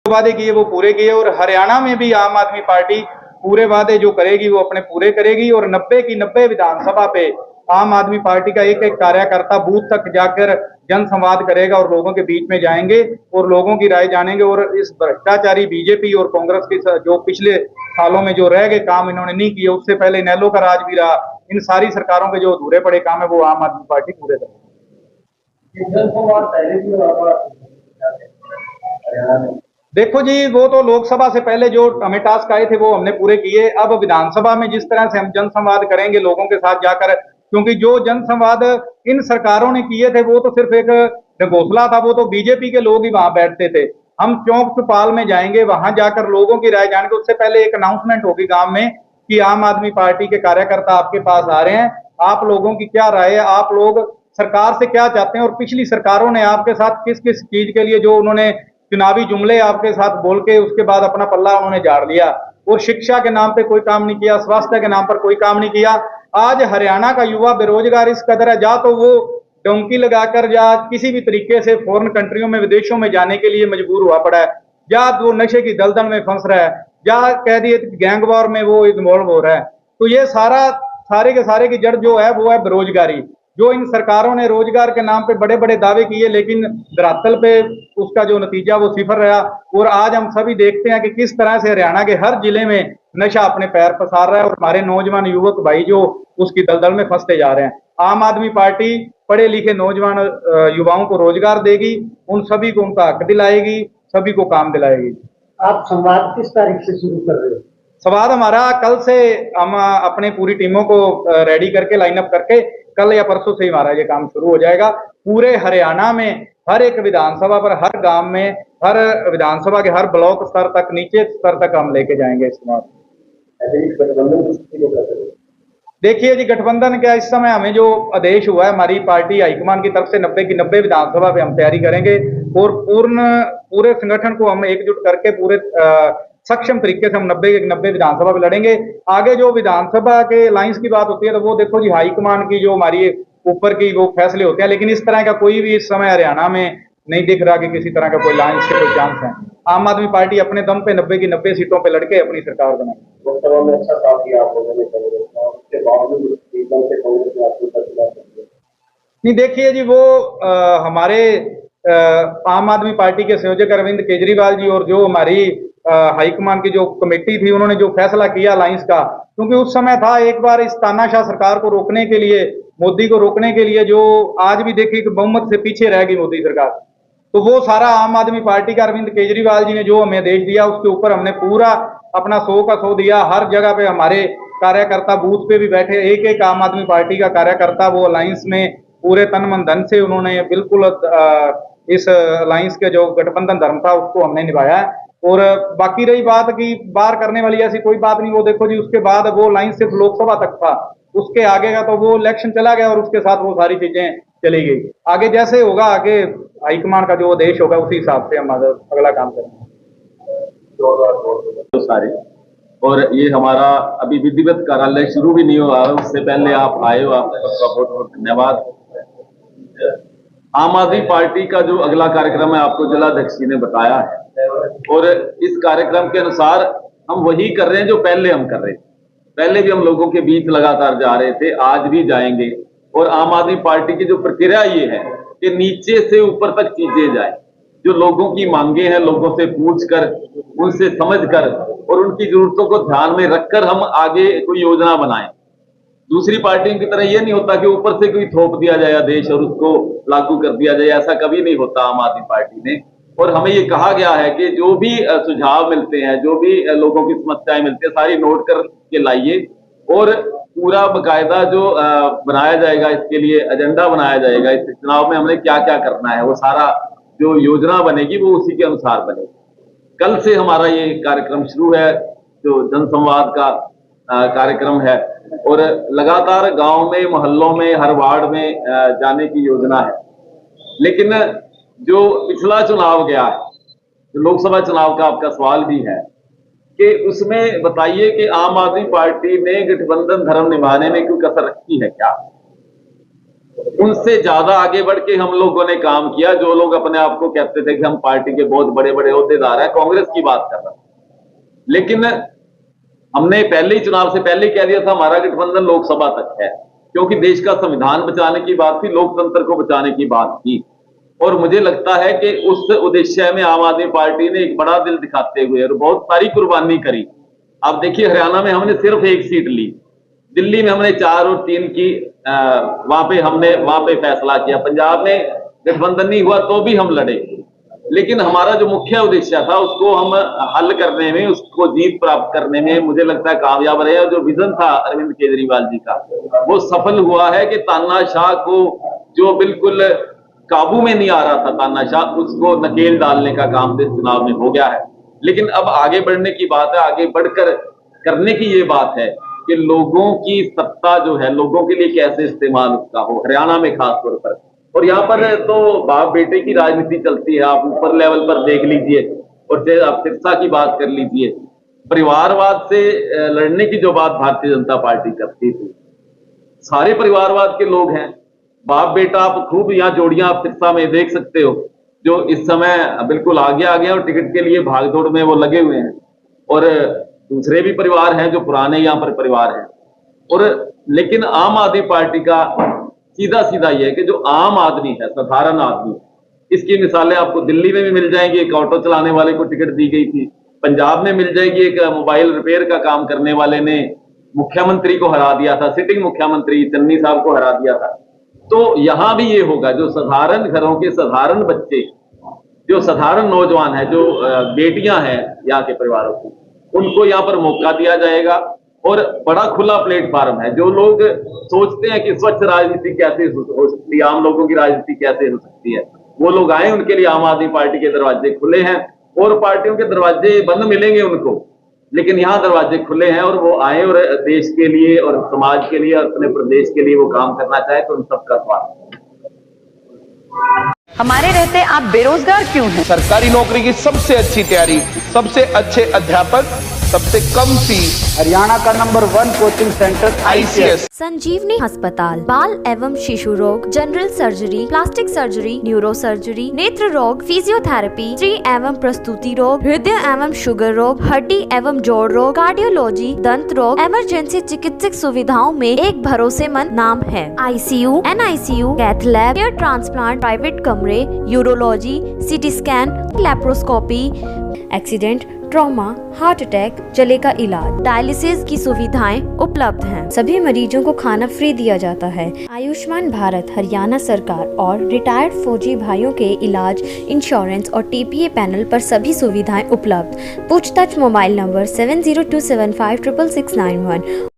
वादे किए वो पूरे किए, और हरियाणा में भी आम आदमी पार्टी पूरे वादे जो करेगी वो अपने पूरे करेगी। और 90 की 90 विधानसभा पे आम आदमी पार्टी का एक एक कार्यकर्ता बूथ तक जाकर जनसंवाद करेगा और लोगों के बीच में जाएंगे और लोगों की राय जानेंगे। और इस भ्रष्टाचारी बीजेपी और कांग्रेस के जो पिछले सालों में जो रह गए काम इन्होंने नहीं किए, उससे पहले इनेलो का राज भी रहा, इन सारी सरकारों के जो अधूरे पड़े काम है वो आम आदमी पार्टी पूरे करेगी। देखो जी, वो तो लोकसभा से पहले जो हमें टास्क आए थे वो हमने पूरे किए। अब विधानसभा में जिस तरह से हम जनसंवाद करेंगे लोगों के साथ जाकर, क्योंकि जो जनसंवाद इन सरकारों ने किए थे वो तो सिर्फ एक घोषणा था, वो तो बीजेपी के लोग ही वहां बैठते थे। हम चौक चौपाल में जाएंगे, वहां जाकर लोगों की राय जानेंगे। उससे पहले एक अनाउंसमेंट होगी गांव में कि आम आदमी पार्टी के कार्यकर्ता आपके पास आ रहे हैं, आप लोगों की क्या राय है, आप लोग सरकार से क्या चाहते हैं, और पिछली सरकारों ने आपके साथ किस किस चीज के लिए जो उन्होंने चुनावी जुमले आपके साथ बोल के उसके बाद अपना पल्ला उन्होंने झाड़ लिया। और शिक्षा के नाम पे कोई काम नहीं किया, स्वास्थ्य के नाम पर कोई काम नहीं किया। आज हरियाणा का युवा बेरोजगार इस कदर है, जा तो वो डोंकी लगाकर या किसी भी तरीके से फॉरेन कंट्रियों में विदेशों में जाने के लिए मजबूर हुआ पड़ा है, या वो नशे की दलदल में फंस रहा है, या कह दिए गैंग वॉर में वो इन्वॉल्व हो रहा है। तो ये सारे के सारे की जड़ जो है वो है बेरोजगारी। जो इन सरकारों ने रोजगार के नाम पे बड़े बड़े दावे किए, लेकिन धरातल पे उसका जो नतीजा वो सिफर रहा। और आज हम सभी देखते हैं कि किस तरह से हरियाणा के हर जिले में नशा अपने पैर पसार रहा है और हमारे नौजवान युवक भाई जो उसकी दलदल में फंसते जा रहे हैं। आम आदमी पार्टी पढ़े लिखे नौजवान युवाओं को रोजगार देगी, उन सभी को उनका हक दिलाएगी, सभी को काम दिलाएगी। आप संवाद किस तारीख से शुरू कर रहे हो? संवाद हमारा कल से, हम अपने पूरी टीमों को रेडी करके लाइनअप करके कल या परसों से ही हमारा ये काम शुरू हो जाएगा। पूरे हरियाणा में हर एक विधानसभा पर, हर गांव में, हर विधानसभा के हर ब्लॉक स्तर तक, नीचे स्तर तक हम लेके जाएंगे इस समाज। देखिए जी, गठबंधन का इस समय हमें जो आदेश हुआ है हमारी पार्टी हाईकमान की तरफ से 90 की 90 विधानसभा पे हम तैयारी करेंगे और पूरे संगठन को हम एकजुट करके पूरे सक्षम तरीके से हम 90 की 90 विधानसभा पे लड़ेंगे। आगे जो विधानसभा के लाइंस की बात होती है तो वो देखो जी हाईकमान की जो हमारी ऊपर की वो फैसले होते हैं, लेकिन इस तरह का कोई भी इस समय हरियाणा में नहीं दिख रहा कि किसी तरह का कोई लाइंस के कोई चांस है। आम आदमी पार्टी अपने दम पे 90 की 90 सीटों पे लड़के अपनी सरकार बनाएगी। लोकसभा में अच्छा साथ दिया आप लोगों ने, उसके बावजूद नहीं, देखिए जी, वो हमारे आम आदमी पार्टी के संयोजक अरविंद केजरीवाल जी और जो हमारी हाईकमान की जो कमेटी थी उन्होंने जो फैसला किया अलायंस का, क्योंकि उस समय था एक बार इस तानाशाह सरकार को रोकने के लिए, मोदी को रोकने के लिए, जो आज भी देखिए कि बहुमत से पीछे रह गई मोदी सरकार। तो वो सारा आम आदमी पार्टी का अरविंद केजरीवाल जी ने जो हमें आदेश दिया उसके ऊपर हमने पूरा अपना 100 का 100 दिया। हर जगह पे हमारे कार्यकर्ता बूथ पे भी बैठे, एक एक आम आदमी पार्टी का कार्यकर्ता वो अलायंस में पूरे तन मन धन से उन्होंने बिल्कुल इस अलायंस के जो गठबंधन धर्म था उसको हमने निभाया। और बाकी रही बात की बाहर करने वाली ऐसी कोई बात नहीं, वो देखो जी उसके बाद वो लाइन सिर्फ लोकसभा तक था, उसके आगे का तो वो इलेक्शन चला गया और उसके साथ वो सारी चीजें चली गई। आगे जैसे होगा, आगे हाईकमान का जो आदेश होगा उसी हिसाब से हम अगला काम करेंगे। तो सारे और ये हमारा अभी विधिवत कार्यालय शुरू भी नहीं हुआ, उससे पहले आप आए हो, आपका बहुत बहुत धन्यवाद। आम आदमी पार्टी का जो अगला कार्यक्रम है आपको जिलाध्यक्ष जी ने बताया है और इस कार्यक्रम के अनुसार हम वही कर रहे हैं जो पहले हम कर रहे थे। पहले भी हम लोगों के बीच लगातार जा रहे थे, आज भी जाएंगे। और आम आदमी पार्टी की जो प्रक्रिया ये है कि नीचे से ऊपर तक चीजें जाए, जो लोगों की मांगे हैं लोगों से पूछकर, उनसे समझकर और उनकी जरूरतों को ध्यान में रखकर हम आगे कोई योजना बनाएं। दूसरी पार्टियों की तरह यह नहीं होता कि ऊपर से कोई थोप दिया जाए आदेश और उसको लागू कर दिया जाए, ऐसा कभी नहीं होता आम आदमी पार्टी ने। और हमें ये कहा गया है कि जो भी सुझाव मिलते हैं, जो भी लोगों की समस्याएं मिलती है, सारी नोट करके लाइए और पूरा बकायदा जो बनाया जाएगा, इसके लिए एजेंडा बनाया जाएगा, इस चुनाव में हमने क्या क्या करना है, वो सारा जो योजना बनेगी वो उसी के अनुसार बनेगी। कल से हमारा ये कार्यक्रम शुरू है, जो जनसंवाद का कार्यक्रम है और लगातार गांव में, मोहल्लों में, हर वार्ड में जाने की योजना है। लेकिन जो पिछला चुनाव गया है, जो लोकसभा चुनाव का आपका सवाल भी है कि उसमें बताइए कि आम आदमी पार्टी ने गठबंधन धर्म निभाने में कोई कसर रखी है क्या? उनसे ज्यादा आगे बढ़ के हम लोगों ने काम किया। जो लोग अपने आप को कहते थे कि हम पार्टी के बहुत बड़े बड़े ओहदेदार हैं, कांग्रेस की बात कर रहा, लेकिन हमने पहले ही चुनाव से पहले कह दिया था हमारा गठबंधन लोकसभा तक है, क्योंकि देश का संविधान बचाने की बात थी, लोकतंत्र को बचाने की बात थी। और मुझे लगता है कि उस उद्देश्य में आम आदमी पार्टी ने एक बड़ा दिल दिखाते हुए और बहुत सारी कुर्बानी करी। आप देखिए, हरियाणा में हमने सिर्फ 1 सीट ली, दिल्ली में हमने 4 और 3 की, वहां पे फैसला किया। पंजाब में गठबंधन नहीं हुआ तो भी हम लड़े, लेकिन हमारा जो मुख्य उद्देश्य था उसको हम हल करने में, उसको जीत प्राप्त करने में मुझे लगता है कामयाब रहे। और जो विजन था अरविंद केजरीवाल जी का, वो सफल हुआ है कि तानाशाह को, जो बिल्कुल काबू में नहीं आ रहा था तानाशाह, उसको नकेल डालने का काम इस चुनाव में हो गया है। लेकिन अब आगे बढ़ने की बात है, आगे बढ़कर करने की ये बात है कि लोगों की सत्ता जो है, लोगों के लिए कैसे इस्तेमाल उसका हो, हरियाणा में खास तौर पर। और यहाँ पर तो बाप बेटे की राजनीति चलती है, आप ऊपर लेवल पर देख लीजिए, और चाहे आप सिरसा की बात कर लीजिए, परिवारवाद से लड़ने की जो बात भारतीय जनता पार्टी करती थी, सारे परिवारवाद के लोग हैं, बाप बेटा। आप खूब यहाँ जोड़ियां आप सिरसा में देख सकते हो, जो इस समय बिल्कुल आगे आ गए और टिकट के लिए भागदौड़ में वो लगे हुए हैं। और दूसरे भी परिवार हैं जो पुराने यहाँ पर परिवार हैं। और लेकिन आम आदमी पार्टी का सीधा सीधा ये है कि जो आम आदमी है, साधारण आदमी, इसकी मिसालें आपको दिल्ली में भी मिल जाएंगी। एक ऑटो चलाने वाले को टिकट दी गई थी, पंजाब में मिल जाएगी, एक मोबाइल रिपेयर का काम करने वाले ने मुख्यमंत्री को हरा दिया था, सिटिंग मुख्यमंत्री चन्नी साहब को हरा दिया था। तो यहां भी ये होगा, जो साधारण घरों के साधारण बच्चे, जो साधारण नौजवान है, जो बेटियां हैं यहाँ के परिवारों की, उनको यहाँ पर मौका दिया जाएगा। और बड़ा खुला प्लेटफार्म है। जो लोग सोचते हैं कि स्वच्छ राजनीति कैसे हो सकती है, आम लोगों की राजनीति कैसे हो सकती है, वो लोग आए, उनके लिए आम आदमी पार्टी के दरवाजे खुले हैं। और पार्टियों के दरवाजे बंद मिलेंगे उनको, लेकिन यहाँ दरवाजे खुले हैं, और वो आए और देश के लिए और समाज के लिए और अपने प्रदेश के लिए वो काम करना चाहे तो उन सबका स्वागत। हमारे रहते आप बेरोजगार क्यों हैं? सरकारी नौकरी की सबसे अच्छी तैयारी, सबसे अच्छे अध्यापक, सबसे कम फीस, हरियाणा का नंबर 1 कोचिंग सेंटर ICS। संजीवनी अस्पताल बाल एवं शिशु रोग, general surgery, plastic surgery, neuro surgery, नेत्र रोग, फिजियोथेरेपी, स्त्री एवं प्रस्तुति रोग, हृदय एवं शुगर रोग, हड्डी एवं जोड़ रोग, कार्डियोलॉजी, दंत रोग, इमरजेंसी चिकित्सक सुविधाओं में एक भरोसेमंद नाम है। ICU, NICU, cath lab, hair transplant, private कमरे, urology, CT scan, laparoscopy, accident, trauma, heart attack, जले का इलाज, डायलिसिस की सुविधाएं उपलब्ध हैं। सभी मरीजों को खाना फ्री दिया जाता है। आयुष्मान भारत हरियाणा सरकार और रिटायर्ड फौजी भाइयों के इलाज, इंश्योरेंस और TPA पैनल पर सभी सुविधाएं उपलब्ध। पूछताछ मोबाइल नंबर 7027566691।